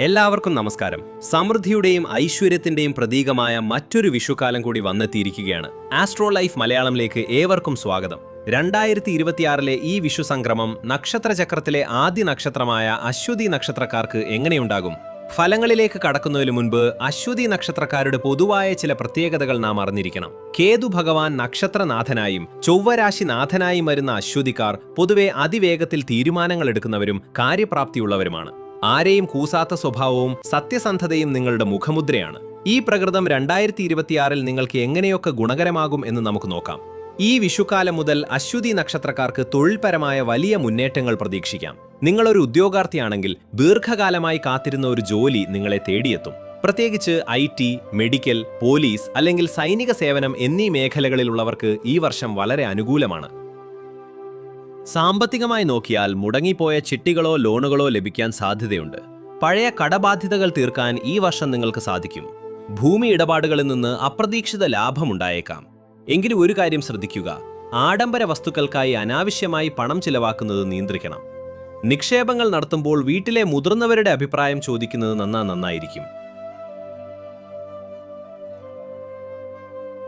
എല്ലാവർക്കും നമസ്കാരം. സമൃദ്ധിയുടെയും ഐശ്വര്യത്തിന്റെയും പ്രതീകമായ മറ്റൊരു വിഷുക്കാലം കൂടി വന്നെത്തിയിരിക്കുകയാണ്. ആസ്ട്രോ ലൈഫ് മലയാളത്തിലേക്ക് ഏവർക്കും സ്വാഗതം. 2026 ഈ വിഷു സംക്രമം നക്ഷത്രചക്രത്തിലെ ആദ്യ നക്ഷത്രമായ അശ്വതി നക്ഷത്രക്കാർക്ക് എങ്ങനെയുണ്ടാകും? ഫലങ്ങളിലേക്ക് കടക്കുന്നതിനു മുൻപ് അശ്വതി നക്ഷത്രക്കാരുടെ പൊതുവായ ചില പ്രത്യേകതകൾ നാം അറിഞ്ഞിരിക്കണം. കേതു ഭഗവാൻ നക്ഷത്രനാഥനായും ചൊവ്വരാശിനാഥനായും വരുന്ന അശ്വതിക്കാർ പൊതുവെ അതിവേഗത്തിൽ തീരുമാനങ്ങൾ എടുക്കുന്നവരും കാര്യപ്രാപ്തിയുള്ളവരുമാണ്. ആരെയും കൂസാത്ത സ്വഭാവവും സത്യസന്ധതയും നിങ്ങളുടെ മുഖമുദ്രയാണ്. ഈ പ്രകൃതം 2026 നിങ്ങൾക്ക് എങ്ങനെയൊക്കെ ഗുണകരമാകും എന്ന് നമുക്ക് നോക്കാം. ഈ വിഷുക്കാലം മുതൽ അശ്വതി നക്ഷത്രക്കാർക്ക് തൊഴിൽപരമായ വലിയ മുന്നേറ്റങ്ങൾ പ്രതീക്ഷിക്കാം. നിങ്ങളൊരു ഉദ്യോഗാർത്ഥിയാണെങ്കിൽ ദീർഘകാലമായി കാത്തിരുന്ന ഒരു ജോലി നിങ്ങളെ തേടിയെത്തും. പ്രത്യേകിച്ച് IT, മെഡിക്കൽ, പോലീസ് അല്ലെങ്കിൽ സൈനിക സേവനം എന്നീ മേഖലകളിലുള്ളവർക്ക് ഈ വർഷം വളരെ അനുകൂലമാണ്. സാമ്പത്തികമായി നോക്കിയാൽ മുടങ്ങിപ്പോയ ചിട്ടികളോ ലോണുകളോ ലഭിക്കാൻ സാധ്യതയുണ്ട്. പഴയ കടബാധ്യതകൾ തീർക്കാൻ ഈ വർഷം നിങ്ങൾക്ക് സാധിക്കും. ഭൂമി ഇടപാടുകളിൽ നിന്ന് അപ്രതീക്ഷിത ലാഭമുണ്ടായേക്കാം. എങ്കിലും ഒരു കാര്യം ശ്രദ്ധിക്കുക, ആഡംബര വസ്തുക്കൾക്കായി അനാവശ്യമായി പണം ചിലവാക്കുന്നത് നിയന്ത്രിക്കണം. നിക്ഷേപങ്ങൾ നടത്തുമ്പോൾ വീട്ടിലെ മുതിർന്നവരുടെ അഭിപ്രായം ചോദിക്കുന്നത് നന്നായിരിക്കും.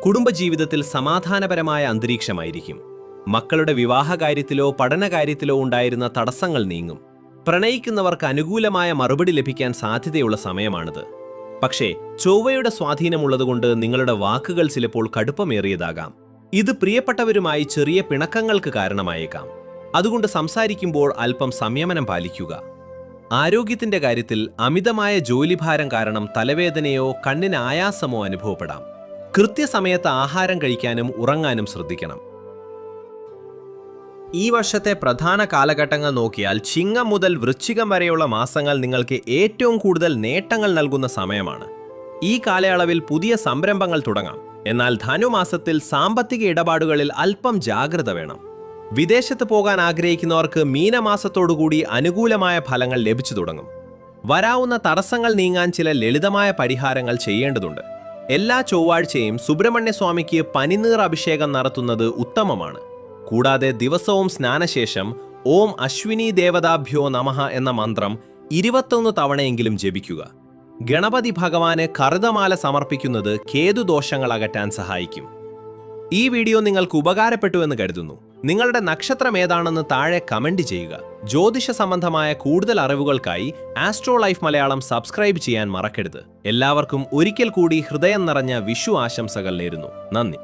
കുടുംബജീവിതത്തിൽ സമാധാനപരമായ അന്തരീക്ഷമായിരിക്കും. മക്കളുടെ വിവാഹകാര്യത്തിലോ പഠനകാര്യത്തിലോ ഉണ്ടായിരുന്ന തടസ്സങ്ങൾ നീങ്ങും. പ്രണയിക്കുന്നവർക്ക് അനുകൂലമായ മറുപടി ലഭിക്കാൻ സാധ്യതയുള്ള സമയമാണിത്. പക്ഷേ ചൊവ്വയുടെ സ്വാധീനമുള്ളതുകൊണ്ട് നിങ്ങളുടെ വാക്കുകൾ ചിലപ്പോൾ കടുപ്പമേറിയതാകാം. ഇത് പ്രിയപ്പെട്ടവരുമായി ചെറിയ പിണക്കങ്ങൾക്ക് കാരണമായേക്കാം. അതുകൊണ്ട് സംസാരിക്കുമ്പോൾ അല്പം സംയമനം പാലിക്കുക. ആരോഗ്യത്തിന്റെ കാര്യത്തിൽ അമിതമായ ജോലിഭാരം കാരണം തലവേദനയോ കണ്ണിന് ആയാസമോ അനുഭവപ്പെടാം. കൃത്യസമയത്ത് ആഹാരം കഴിക്കാനും ഉറങ്ങാനും ശ്രദ്ധിക്കണം. ഈ വർഷത്തെ പ്രധാന കാലഘട്ടങ്ങൾ നോക്കിയാൽ ചിങ്ങം മുതൽ വൃശ്ചികം വരെയുള്ള മാസങ്ങൾ നിങ്ങൾക്ക് ഏറ്റവും കൂടുതൽ നേട്ടങ്ങൾ നൽകുന്ന സമയമാണ്. ഈ കാലയളവിൽ പുതിയ സംരംഭങ്ങൾ തുടങ്ങാം. എന്നാൽ ധനുമാസത്തിൽ സാമ്പത്തിക ഇടപാടുകളിൽ അല്പം ജാഗ്രത വേണം. വിദേശത്ത് പോകാൻ ആഗ്രഹിക്കുന്നവർക്ക് മീനമാസത്തോടുകൂടി അനുകൂലമായ ഫലങ്ങൾ ലഭിച്ചു തുടങ്ങും. വരാവുന്ന തടസ്സങ്ങൾ നീങ്ങാൻ ചില ലളിതമായ പരിഹാരങ്ങൾ ചെയ്യേണ്ടതുണ്ട്. എല്ലാ ചൊവ്വാഴ്ചയും സുബ്രഹ്മണ്യസ്വാമിക്ക് പനിനീർ അഭിഷേകം നടത്തുന്നത് ഉത്തമമാണ്. കൂടാതെ ദിവസവും സ്നാനശേഷം ഓം അശ്വിനി ദേവതാഭ്യോ നമഃ എന്ന മന്ത്രം 21 തവണയെങ്കിലും ജപിക്കുക. ഗണപതി ഭഗവാന് കറുതമാല സമർപ്പിക്കുന്നത് കേതുദോഷങ്ങൾ അകറ്റാൻ സഹായിക്കും. ഈ വീഡിയോ നിങ്ങൾക്ക് ഉപകാരപ്പെട്ടു എന്ന് കരുതുന്നു. നിങ്ങളുടെ നക്ഷത്രം ഏതാണെന്ന് താഴെ കമന്റ് ചെയ്യുക. ജ്യോതിഷ സംബന്ധമായ കൂടുതൽ അറിവുകൾക്കായി ആസ്ട്രോ ലൈഫ് മലയാളം സബ്സ്ക്രൈബ് ചെയ്യാൻ മറക്കരുത്. എല്ലാവർക്കും ഒരിക്കൽ കൂടി ഹൃദയം നിറഞ്ഞ വിഷു ആശംസകൾ നേരുന്നു. നന്ദി.